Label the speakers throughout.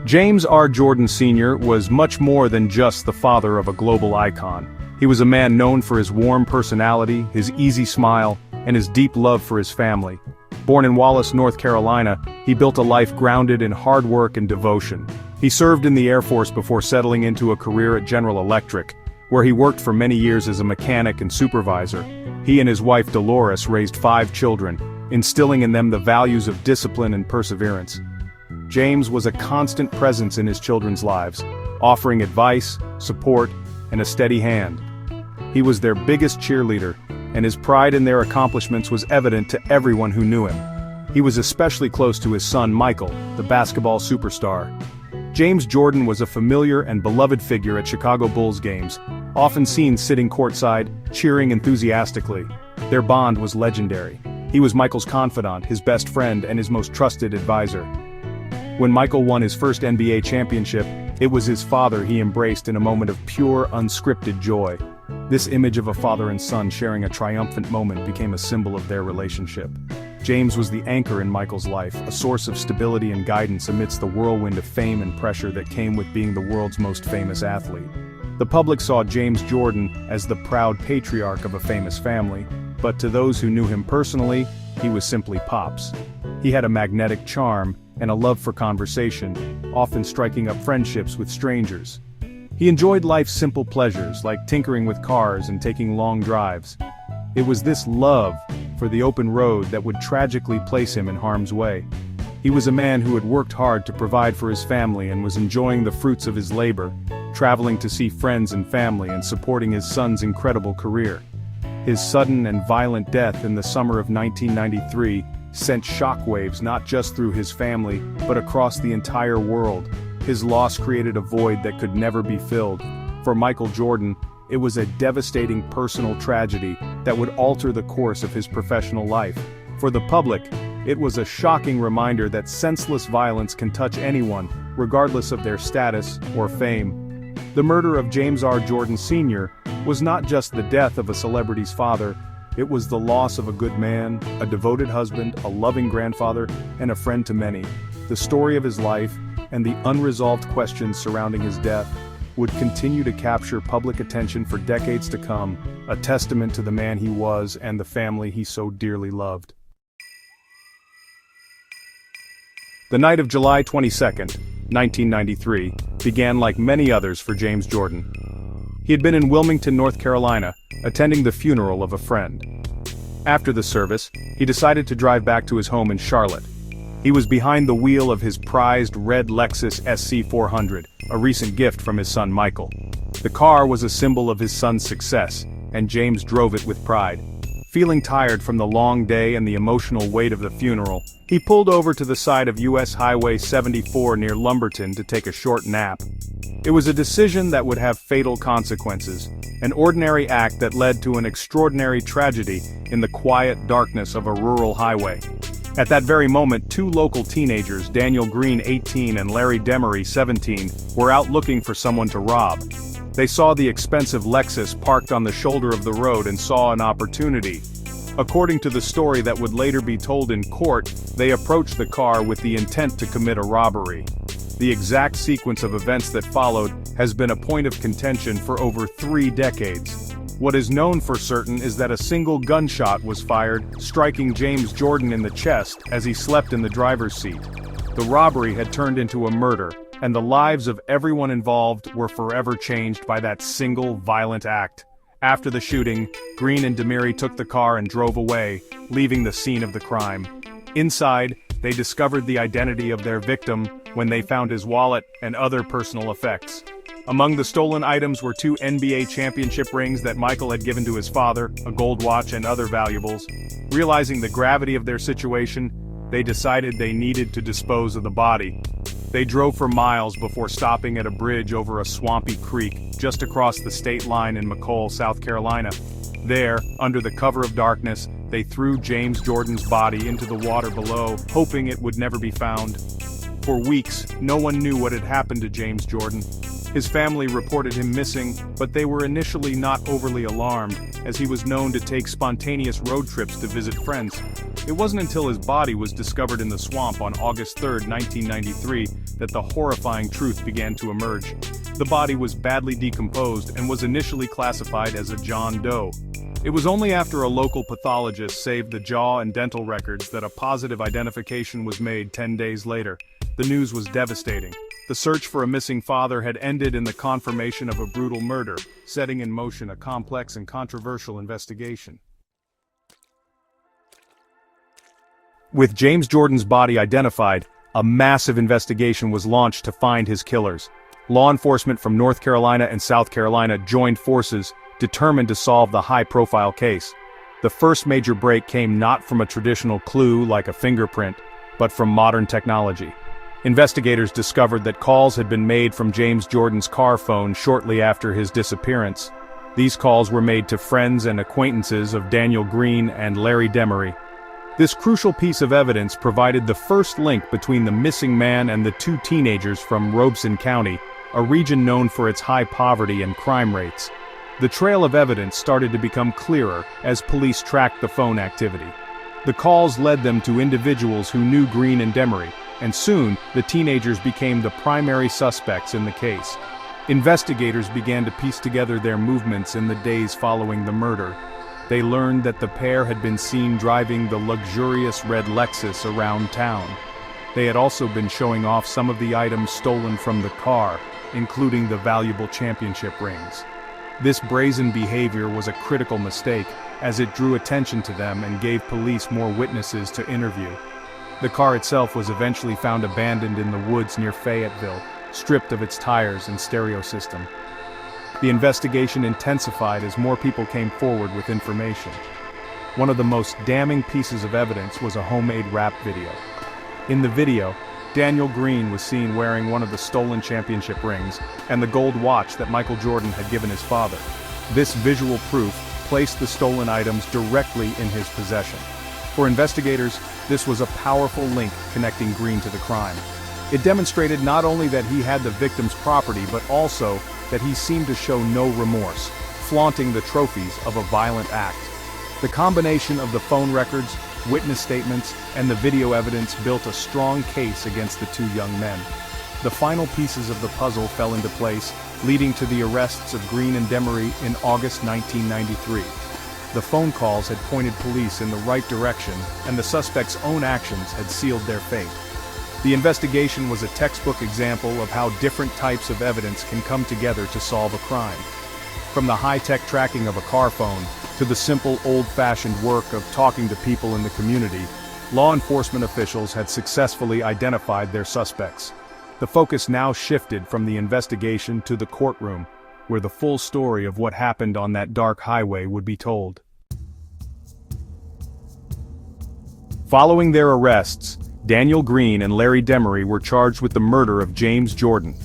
Speaker 1: James R. Jordan Sr. was much more than just the father of a global icon. He was a man known for his warm personality, his easy smile, and his deep love for his family. Born in Wallace, North Carolina, he built a life grounded in hard work and devotion. He served in the Air Force before settling into a career at General Electric, where he worked for many years as a mechanic and supervisor. He and his wife Dolores raised 5 children, instilling in them the values of discipline and perseverance. James was a constant presence in his children's lives, offering advice, support, and a steady hand. He was their biggest cheerleader, and his pride in their accomplishments was evident to everyone who knew him. He was especially close to his son Michael, the basketball superstar. James Jordan was a familiar and beloved figure at Chicago Bulls games, often seen sitting courtside, cheering enthusiastically. Their bond was legendary. He was Michael's confidant, his best friend, and his most trusted advisor. When Michael won his first NBA championship, it was his father he embraced in a moment of pure, unscripted joy. This image of a father and son sharing a triumphant moment became a symbol of their relationship. James was the anchor in Michael's life, a source of stability and guidance amidst the whirlwind of fame and pressure that came with being the world's most famous athlete. The public saw James Jordan as the proud patriarch of a famous family, but to those who knew him personally, he was simply Pops. He had a magnetic charm and a love for conversation, often striking up friendships with strangers. He enjoyed life's simple pleasures like tinkering with cars and taking long drives. It was this love for the open road that would tragically place him in harm's way. He was a man who had worked hard to provide for his family and was enjoying the fruits of his labor, traveling to see friends and family and supporting his son's incredible career. His sudden and violent death in the summer of 1993 sent shockwaves not just through his family, but across the entire world. His loss created a void that could never be filled. For Michael Jordan, it was a devastating personal tragedy that would alter the course of his professional life. For the public, it was a shocking reminder that senseless violence can touch anyone, regardless of their status or fame. The murder of James R. Jordan Sr. was not just the death of a celebrity's father, it was the loss of a good man, a devoted husband, a loving grandfather, and a friend to many. The story of his life, and the unresolved questions surrounding his death, would continue to capture public attention for decades to come, a testament to the man he was and the family he so dearly loved. The night of July 22, 1993, began like many others for James Jordan. He had been in Wilmington, North Carolina, attending the funeral of a friend. After the service, he decided to drive back to his home in Charlotte. He was behind the wheel of his prized red Lexus SC400, a recent gift from his son Michael. The car was a symbol of his son's success, and James drove it with pride. Feeling tired from the long day and the emotional weight of the funeral, he pulled over to the side of US Highway 74 near Lumberton to take a short nap. It was a decision that would have fatal consequences, an ordinary act that led to an extraordinary tragedy in the quiet darkness of a rural highway. At that very moment, 2 local teenagers, Daniel Green, 18, and Larry Demery, 17, were out looking for someone to rob. They saw the expensive Lexus parked on the shoulder of the road and saw an opportunity. According to the story that would later be told in court, they approached the car with the intent to commit a robbery. The exact sequence of events that followed has been a point of contention for over 3 decades. What is known for certain is that a single gunshot was fired, striking James Jordan in the chest as he slept in the driver's seat. The robbery had turned into a murder, and the lives of everyone involved were forever changed by that single violent act. After the shooting, Green and Demery took the car and drove away, leaving the scene of the crime. Inside, they discovered the identity of their victim when they found his wallet and other personal effects. Among the stolen items were 2 NBA championship rings that Michael had given to his father, a gold watch, and other valuables. Realizing the gravity of their situation, they decided they needed to dispose of the body. They drove for miles before stopping at a bridge over a swampy creek just across the state line in McCall, South Carolina. There, under the cover of darkness, they threw James Jordan's body into the water below, hoping it would never be found. For weeks, no one knew what had happened to James Jordan. His family reported him missing, but they were initially not overly alarmed, as he was known to take spontaneous road trips to visit friends. It wasn't until his body was discovered in the swamp on August 3, 1993, that the horrifying truth began to emerge. The body was badly decomposed and was initially classified as a John Doe. It was only after a local pathologist saved the jaw and dental records that a positive identification was made 10 days later. The news was devastating. The search for a missing father had ended in the confirmation of a brutal murder, setting in motion a complex and controversial investigation. With James Jordan's body identified, a massive investigation was launched to find his killers. Law enforcement from North Carolina and South Carolina joined forces, determined to solve the high-profile case. The first major break came not from a traditional clue like a fingerprint, but from modern technology. Investigators discovered that calls had been made from James Jordan's car phone shortly after his disappearance. These calls were made to friends and acquaintances of Daniel Green and Larry Demery. This crucial piece of evidence provided the first link between the missing man and the two teenagers from Robeson County, a region known for its high poverty and crime rates. The trail of evidence started to become clearer as police tracked the phone activity. The calls led them to individuals who knew Green and Demery, and soon, the teenagers became the primary suspects in the case. Investigators began to piece together their movements in the days following the murder. They learned that the pair had been seen driving the luxurious red Lexus around town. They had also been showing off some of the items stolen from the car, including the valuable championship rings. This brazen behavior was a critical mistake, as it drew attention to them and gave police more witnesses to interview. The car itself was eventually found abandoned in the woods near Fayetteville, stripped of its tires and stereo system. The investigation intensified as more people came forward with information. One of the most damning pieces of evidence was a homemade rap video. In the video, Daniel Green was seen wearing one of the stolen championship rings and the gold watch that Michael Jordan had given his father. This visual proof placed the stolen items directly in his possession. For investigators, this was a powerful link connecting Green to the crime. It demonstrated not only that he had the victim's property but also that he seemed to show no remorse, flaunting the trophies of a violent act. The combination of the phone records, witness statements, and the video evidence built a strong case against the two young men. The final pieces of the puzzle fell into place, leading to the arrests of Green and Demery in August 1993. The phone calls had pointed police in the right direction, and the suspects' own actions had sealed their fate. The investigation was a textbook example of how different types of evidence can come together to solve a crime. From the high-tech tracking of a car phone, to the simple old-fashioned work of talking to people in the community, law enforcement officials had successfully identified their suspects. The focus now shifted from the investigation to the courtroom, where the full story of what happened on that dark highway would be told. Following their arrests, Daniel Green and Larry Demery were charged with the murder of James Jordan.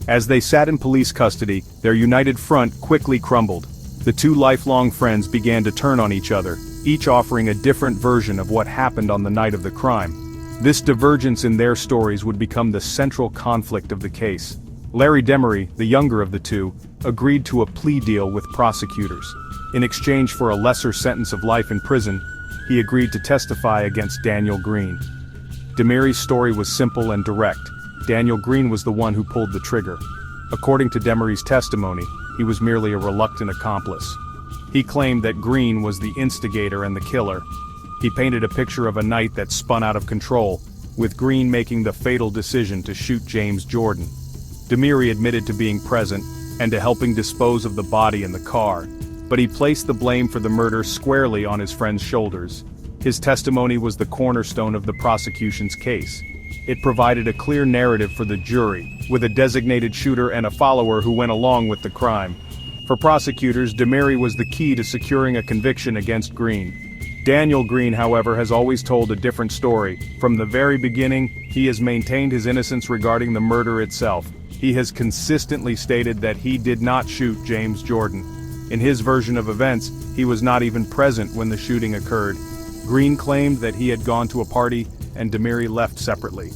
Speaker 1: As they sat in police custody, their united front quickly crumbled. The two lifelong friends began to turn on each other, each offering a different version of what happened on the night of the crime. This divergence in their stories would become the central conflict of the case. Larry Demery, the younger of the two, agreed to a plea deal with prosecutors. In exchange for a lesser sentence of life in prison, he agreed to testify against Daniel Green. Demery's story was simple and direct. Daniel Green was the one who pulled the trigger. According to Demery's testimony, he was merely a reluctant accomplice. He claimed that Green was the instigator and the killer. He painted a picture of a night that spun out of control, with Green making the fatal decision to shoot James Jordan. Demery admitted to being present and to helping dispose of the body in the car, but he placed the blame for the murder squarely on his friend's shoulders. His testimony was the cornerstone of the prosecution's case. It provided a clear narrative for the jury, with a designated shooter and a follower who went along with the crime. For prosecutors, Demery was the key to securing a conviction against Green. Daniel Green, however, has always told a different story. From the very beginning, he has maintained his innocence regarding the murder itself. He has consistently stated that he did not shoot James Jordan. In his version of events, he was not even present when the shooting occurred. Green claimed that he had gone to a party, and Demery left separately.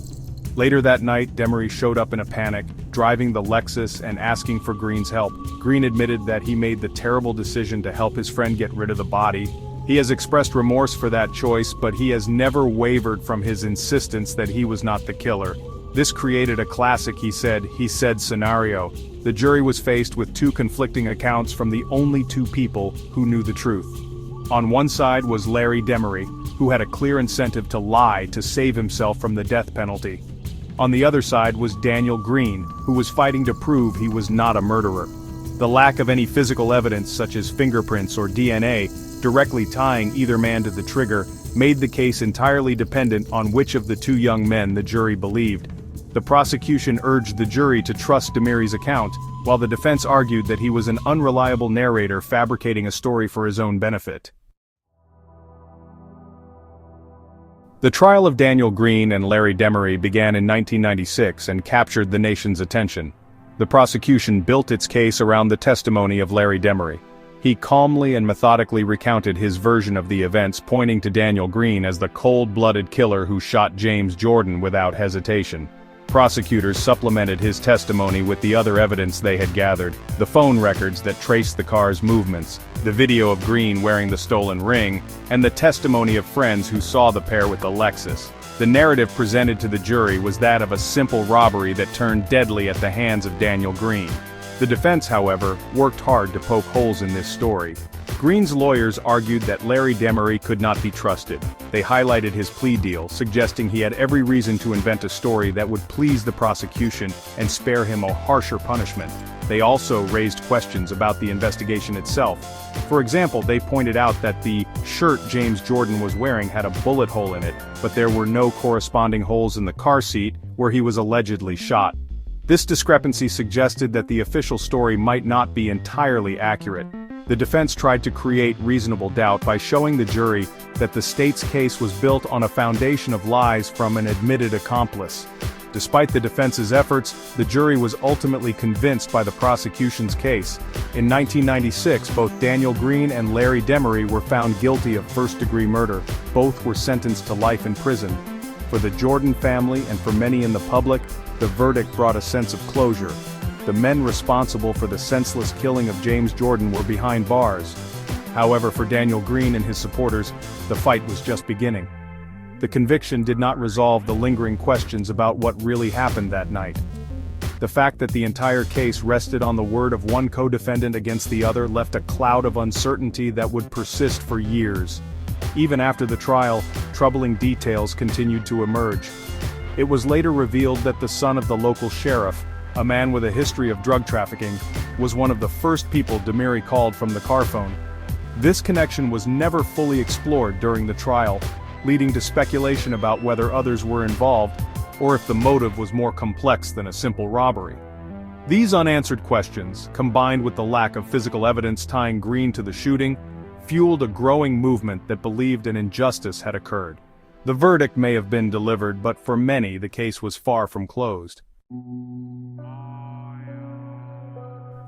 Speaker 1: Later that night, Demery showed up in a panic, driving the Lexus and asking for Green's help. Green admitted that he made the terrible decision to help his friend get rid of the body, He has expressed remorse for that choice, but he has never wavered from his insistence that he was not the killer. This created a classic he said scenario. The jury was faced with two conflicting accounts from the only two people who knew the truth. On one side was Larry Demery, who had a clear incentive to lie to save himself from the death penalty. On the other side was Daniel Green, who was fighting to prove he was not a murderer. The lack of any physical evidence such as fingerprints or DNA directly tying either man to the trigger made the case entirely dependent on which of the two young men the jury believed. The prosecution urged the jury to trust Demery's account, while the defense argued that he was an unreliable narrator fabricating a story for his own benefit. The trial of Daniel Green and Larry Demery began in 1996 and captured the nation's attention. The prosecution built its case around the testimony of Larry Demery. He calmly and methodically recounted his version of the events, pointing to Daniel Green as the cold-blooded killer who shot James Jordan without hesitation. Prosecutors supplemented his testimony with the other evidence they had gathered: the phone records that traced the car's movements, the video of Green wearing the stolen ring, and the testimony of friends who saw the pair with the Lexus. The narrative presented to the jury was that of a simple robbery that turned deadly at the hands of Daniel Green. The defense, however, worked hard to poke holes in this story. Green's lawyers argued that Larry Demery could not be trusted. They highlighted his plea deal, suggesting he had every reason to invent a story that would please the prosecution and spare him a harsher punishment. They also raised questions about the investigation itself. For example, they pointed out that the shirt James Jordan was wearing had a bullet hole in it, but there were no corresponding holes in the car seat where he was allegedly shot. This discrepancy suggested that the official story might not be entirely accurate. The defense tried to create reasonable doubt by showing the jury that the state's case was built on a foundation of lies from an admitted accomplice. Despite the defense's efforts, the jury was ultimately convinced by the prosecution's case. In 1996, both Daniel Green and Larry Demery were found guilty of first-degree murder. Both were sentenced to life in prison. For the Jordan family and for many in the public, the verdict brought a sense of closure. The men responsible for the senseless killing of James Jordan were behind bars. However, for Daniel Green and his supporters, the fight was just beginning. The conviction did not resolve the lingering questions about what really happened that night. The fact that the entire case rested on the word of one co-defendant against the other left a cloud of uncertainty that would persist for years. Even after the trial, troubling details continued to emerge. It was later revealed that the son of the local sheriff, a man with a history of drug trafficking, was one of the first people Demery called from the car phone. This connection was never fully explored during the trial, leading to speculation about whether others were involved, or if the motive was more complex than a simple robbery. These unanswered questions, combined with the lack of physical evidence tying Green to the shooting, fueled a growing movement that believed an injustice had occurred. The verdict may have been delivered, but for many the case was far from closed.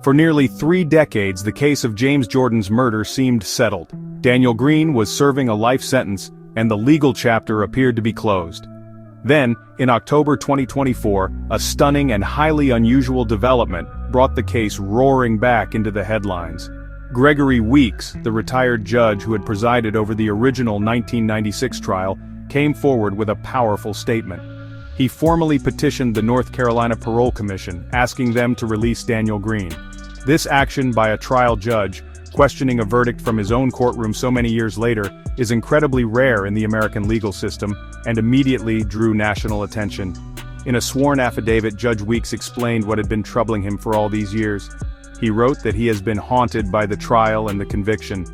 Speaker 1: For nearly 3 decades, the case of James Jordan's murder seemed settled. Daniel Green was serving a life sentence, and the legal chapter appeared to be closed. Then, in October 2024, a stunning and highly unusual development brought the case roaring back into the headlines. Gregory Weeks, the retired judge who had presided over the original 1996 trial, came forward with a powerful statement. He formally petitioned the North Carolina Parole Commission, asking them to release Daniel Green. This action by a trial judge, questioning a verdict from his own courtroom so many years later, is incredibly rare in the American legal system, and immediately drew national attention. In a sworn affidavit, Judge Weeks explained what had been troubling him for all these years. He wrote that he has been haunted by the trial and the conviction.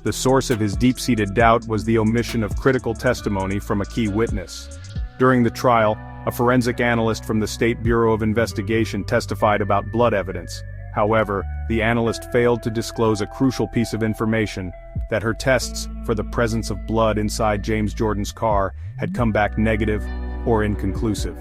Speaker 1: The source of his deep-seated doubt was the omission of critical testimony from a key witness. During the trial, a forensic analyst from the State Bureau of Investigation testified about blood evidence. However, the analyst failed to disclose a crucial piece of information: that her tests for the presence of blood inside James Jordan's car had come back negative or inconclusive.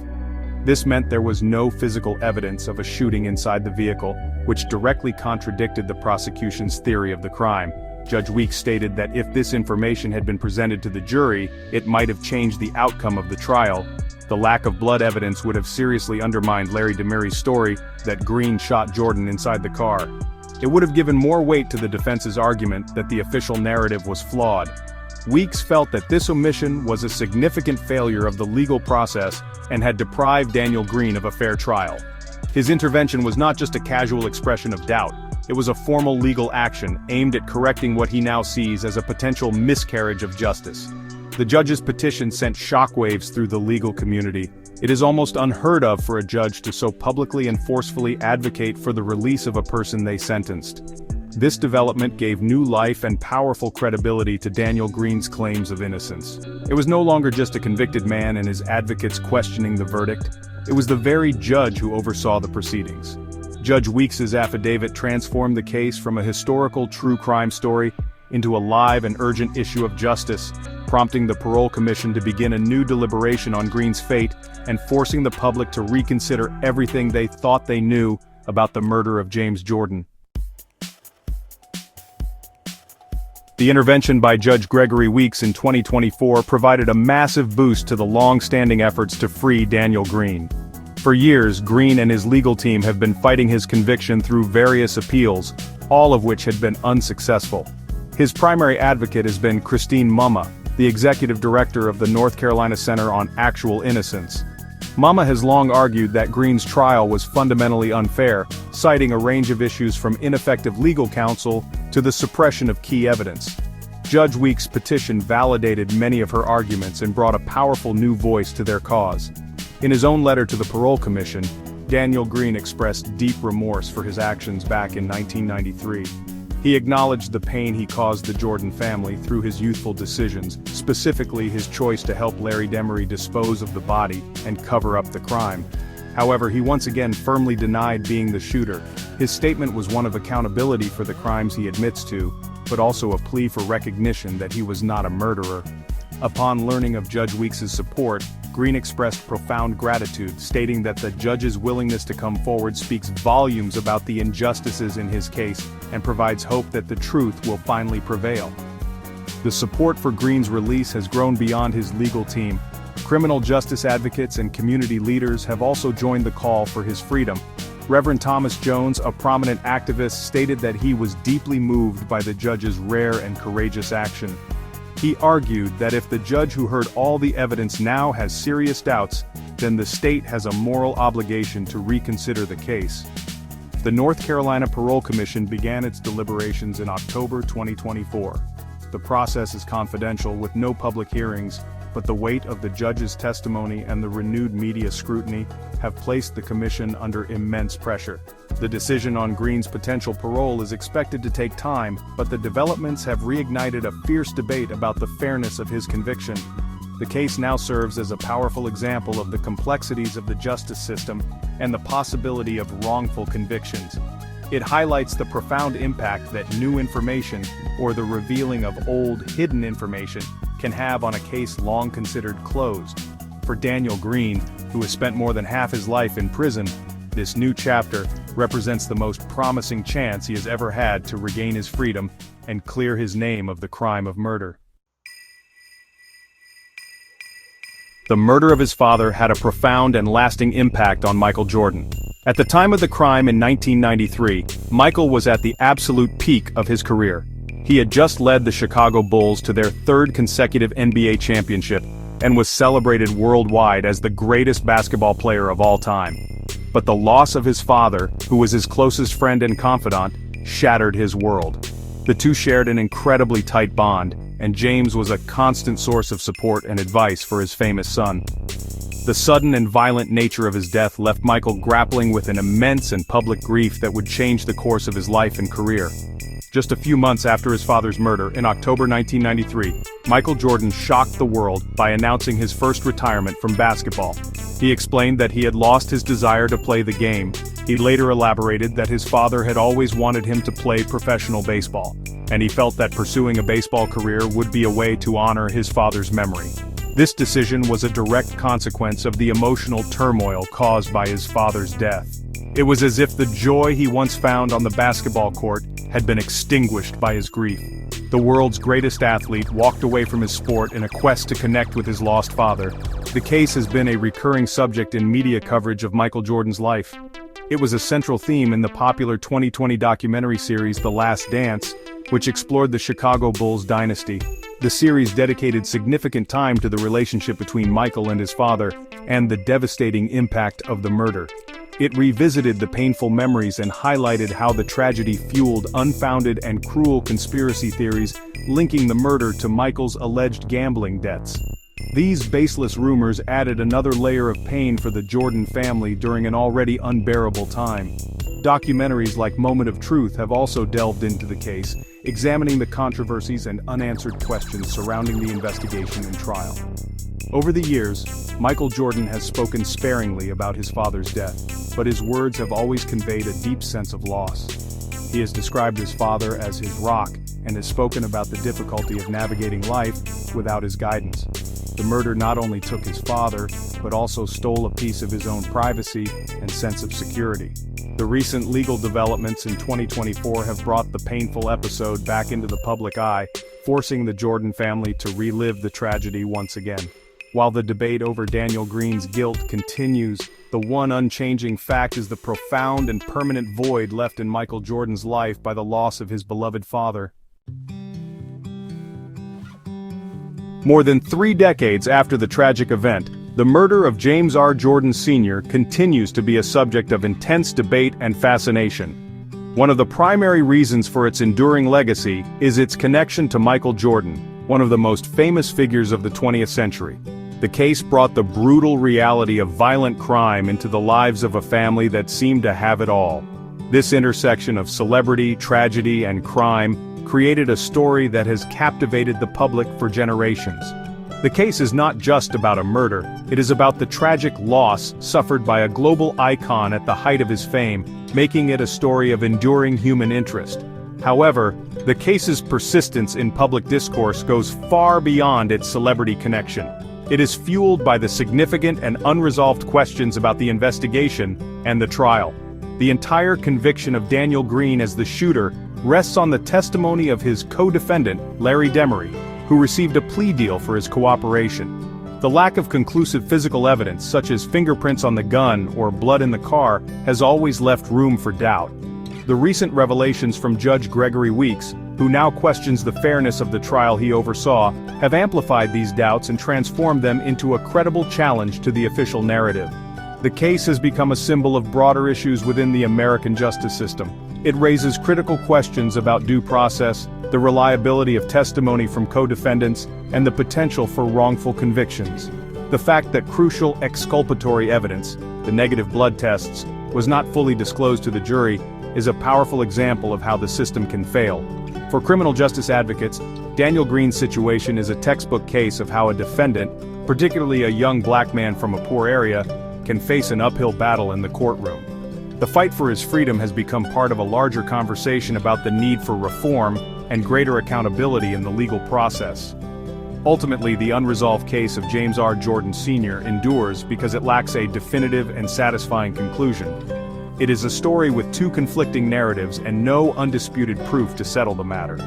Speaker 1: This meant there was no physical evidence of a shooting inside the vehicle, which directly contradicted the prosecution's theory of the crime. Judge Weeks stated that if this information had been presented to the jury, it might have changed the outcome of the trial. The lack of blood evidence would have seriously undermined Larry Demery's story that Green shot Jordan inside the car. It would have given more weight to the defense's argument that the official narrative was flawed. Weeks felt that this omission was a significant failure of the legal process and had deprived Daniel Green of a fair trial. His intervention was not just a casual expression of doubt, it was a formal legal action aimed at correcting what he now sees as a potential miscarriage of justice. The judge's petition sent shockwaves through the legal community. It is almost unheard of for a judge to so publicly and forcefully advocate for the release of a person they sentenced. This development gave new life and powerful credibility to Daniel Green's claims of innocence. It was no longer just a convicted man and his advocates questioning the verdict. It was the very judge who oversaw the proceedings. Judge Weeks's affidavit transformed the case from a historical true crime story into a live and urgent issue of justice, prompting the Parole Commission to begin a new deliberation on Green's fate and forcing the public to reconsider everything they thought they knew about the murder of James Jordan. The intervention by Judge Gregory Weeks in 2024 provided a massive boost to the long-standing efforts to free Daniel Green. For years, Green and his legal team have been fighting his conviction through various appeals, all of which had been unsuccessful. His primary advocate has been Christine Mumma, the executive director of the North Carolina Center on Actual Innocence. Mumma has long argued that Green's trial was fundamentally unfair, citing a range of issues from ineffective legal counsel to the suppression of key evidence. Judge Weeks' petition validated many of her arguments and brought a powerful new voice to their cause. In his own letter to the Parole Commission, Daniel Green expressed deep remorse for his actions back in 1993. He acknowledged the pain he caused the Jordan family through his youthful decisions, specifically his choice to help Larry Demery dispose of the body and cover up the crime. However, he once again firmly denied being the shooter. His statement was one of accountability for the crimes he admits to, but also a plea for recognition that he was not a murderer. Upon learning of Judge Weeks's support, Green expressed profound gratitude, stating that the judge's willingness to come forward speaks volumes about the injustices in his case and provides hope that the truth will finally prevail. The support for Green's release has grown beyond his legal team. Criminal justice advocates and community leaders have also joined the call for his freedom. Reverend Thomas Jones, a prominent activist, stated that he was deeply moved by the judge's rare and courageous action. He argued that if the judge who heard all the evidence now has serious doubts, then the state has a moral obligation to reconsider the case. The North Carolina Parole Commission began its deliberations in October 2024. The process is confidential with no public hearings, but the weight of the judge's testimony and the renewed media scrutiny have placed the commission under immense pressure. The decision on Green's potential parole is expected to take time, but the developments have reignited a fierce debate about the fairness of his conviction. The case now serves as a powerful example of the complexities of the justice system and the possibility of wrongful convictions. It highlights the profound impact that new information, or the revealing of old, hidden information, can have on a case long considered closed. For Daniel Green, who has spent more than half his life in prison, this new chapter represents the most promising chance he has ever had to regain his freedom and clear his name of the crime of murder. The murder of his father had a profound and lasting impact on Michael Jordan. At the time of the crime in 1993, Michael was at the absolute peak of his career. He had just led the Chicago Bulls to their third consecutive NBA championship and was celebrated worldwide as the greatest basketball player of all time. But the loss of his father, who was his closest friend and confidant, shattered his world. The two shared an incredibly tight bond, and James was a constant source of support and advice for his famous son. The sudden and violent nature of his death left Michael grappling with an immense and public grief that would change the course of his life and career. Just a few months after his father's murder, in October 1993, Michael Jordan shocked the world by announcing his first retirement from basketball. He explained that he had lost his desire to play the game. He later elaborated that his father had always wanted him to play professional baseball, and he felt that pursuing a baseball career would be a way to honor his father's memory. This decision was a direct consequence of the emotional turmoil caused by his father's death. It was as if the joy he once found on the basketball court had been extinguished by his grief. The world's greatest athlete walked away from his sport in a quest to connect with his lost father. The case has been a recurring subject in media coverage of Michael Jordan's life. It was a central theme in the popular 2020 documentary series The Last Dance, which explored the Chicago Bulls dynasty. The series dedicated significant time to the relationship between Michael and his father, and the devastating impact of the murder. It revisited the painful memories and highlighted how the tragedy fueled unfounded and cruel conspiracy theories linking the murder to Michael's alleged gambling debts. These baseless rumors added another layer of pain for the Jordan family during an already unbearable time. Documentaries like Moment of Truth have also delved into the case, examining the controversies and unanswered questions surrounding the investigation and trial. Over the years, Michael Jordan has spoken sparingly about his father's death, but his words have always conveyed a deep sense of loss. He has described his father as his rock, and has spoken about the difficulty of navigating life without his guidance. The murder not only took his father, but also stole a piece of his own privacy and sense of security. The recent legal developments in 2024 have brought the painful episode back into the public eye, forcing the Jordan family to relive the tragedy once again. While the debate over Daniel Green's guilt continues, the one unchanging fact is the profound and permanent void left in Michael Jordan's life by the loss of his beloved father. More than 3 decades after the tragic event, the murder of James R. Jordan Sr. continues to be a subject of intense debate and fascination. One of the primary reasons for its enduring legacy is its connection to Michael Jordan, one of the most famous figures of the 20th century. The case brought the brutal reality of violent crime into the lives of a family that seemed to have it all. This intersection of celebrity, tragedy, and crime created a story that has captivated the public for generations. The case is not just about a murder, it is about the tragic loss suffered by a global icon at the height of his fame, making it a story of enduring human interest. However, the case's persistence in public discourse goes far beyond its celebrity connection. It is fueled by the significant and unresolved questions about the investigation and the trial. The entire conviction of Daniel Green as the shooter rests on the testimony of his co-defendant, Larry Demery, who received a plea deal for his cooperation. The lack of conclusive physical evidence, such as fingerprints on the gun or blood in the car, has always left room for doubt. The recent revelations from Judge Gregory Weeks, who now questions the fairness of the trial he oversaw, have amplified these doubts and transformed them into a credible challenge to the official narrative. The case has become a symbol of broader issues within the American justice system. It raises critical questions about due process, the reliability of testimony from co-defendants, and the potential for wrongful convictions. The fact that crucial exculpatory evidence, the negative blood tests, was not fully disclosed to the jury is a powerful example of how the system can fail. For criminal justice advocates, Daniel Green's situation is a textbook case of how a defendant, particularly a young black man from a poor area, can face an uphill battle in the courtroom. The fight for his freedom has become part of a larger conversation about the need for reform and greater accountability in the legal process. Ultimately, the unresolved case of James R. Jordan Sr. endures because it lacks a definitive and satisfying conclusion. It is a story with 2 conflicting narratives and no undisputed proof to settle the matter.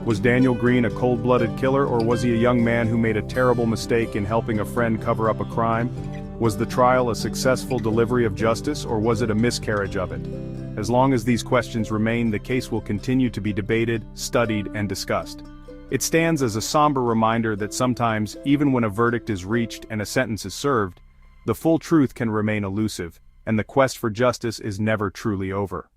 Speaker 1: Was Daniel Green a cold-blooded killer, or was he a young man who made a terrible mistake in helping a friend cover up a crime? Was the trial a successful delivery of justice, or was it a miscarriage of it? As long as these questions remain, the case will continue to be debated, studied, and discussed. It stands as a somber reminder that sometimes, even when a verdict is reached and a sentence is served, the full truth can remain elusive, and the quest for justice is never truly over.